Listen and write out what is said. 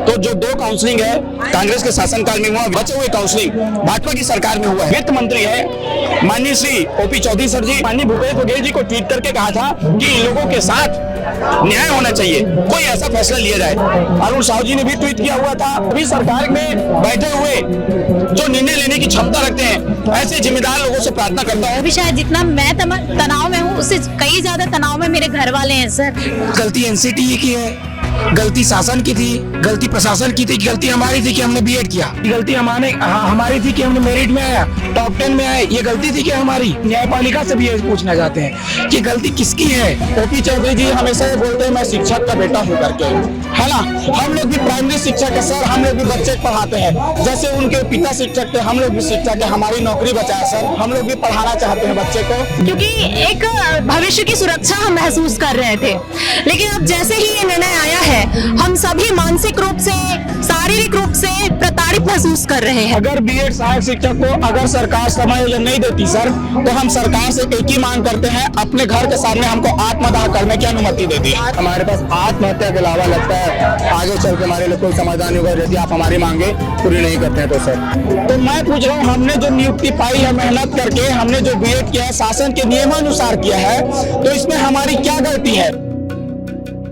तो जो 2 काउंसलिंग है कांग्रेस के शासनकाल में हुआ, बचे हुए काउंसलिंग भाजपा की सरकार में हुआ है। वित्त मंत्री है माननीय श्री ओपी चौधरी सर जी, माननीय भूपेश बघेल जी को ट्वीट करके कहा था कि इन लोगों के साथ न्याय होना चाहिए, कोई ऐसा फैसला लिया जाए। अरुण साहू जी ने भी ट्वीट किया हुआ था। अभी सरकार में बैठे हुए जो निर्णय लेने की क्षमता रखते हैं, ऐसे जिम्मेदार लोगों से प्रार्थना करता हूँ। अभी शायद जितना मैं तनाव में हूँ उससे कई ज्यादा तनाव में मेरे घर वाले हैं सर। गलती एनसीटीई की है, गलती शासन की थी, गलती प्रशासन की थी, गलती हमारी थी कि हमने बीएड किया, गलती हमारी थी कि हमने मेरिट में आया, टॉप 10 में आए, ये गलती थी कि हमारी। न्यायपालिका से भी ये पूछना चाहते हैं कि गलती किसकी है। ओपी चौधरी जी हमेशा ये बोलते हैं मैं शिक्षक का बेटा हूँ करके, है ना। हम लोग भी प्राइमरी शिक्षक है सर, हम लोग भी बच्चे पढ़ाते हैं, जैसे उनके पिता शिक्षक थे हम लोग भी शिक्षक है। हमारी नौकरी बचाए सर, हम लोग भी पढ़ाना चाहते हैं बच्चे को, क्योंकि एक भविष्य की सुरक्षा हम महसूस कर रहे थे। लेकिन अब जैसे ही ये निर्णय आया है, हम सभी मानसिक रूप से, शारीरिक रूप से प्रताड़ित महसूस कर रहे हैं। अगर बीएड सहायक शिक्षक को अगर सरकार समायोजन नहीं देती सर, तो हम सरकार से एक ही मांग करते हैं, अपने घर के सामने हमको आत्मदाह करने की अनुमति दे दी। हमारे पास आत्महत्या के अलावा लगता है आगे चल के हमारे लिए कोई समाधान होगा यदि आप हमारी मांगे पूरी नहीं करते हैं तो सर। तो मैं पूछ रहा हूँ, हमने जो नियुक्ति पाई है मेहनत करके, हमने जो बीएड किया है शासन के नियमानुसार किया है, तो इसमें हमारी क्या गलती है।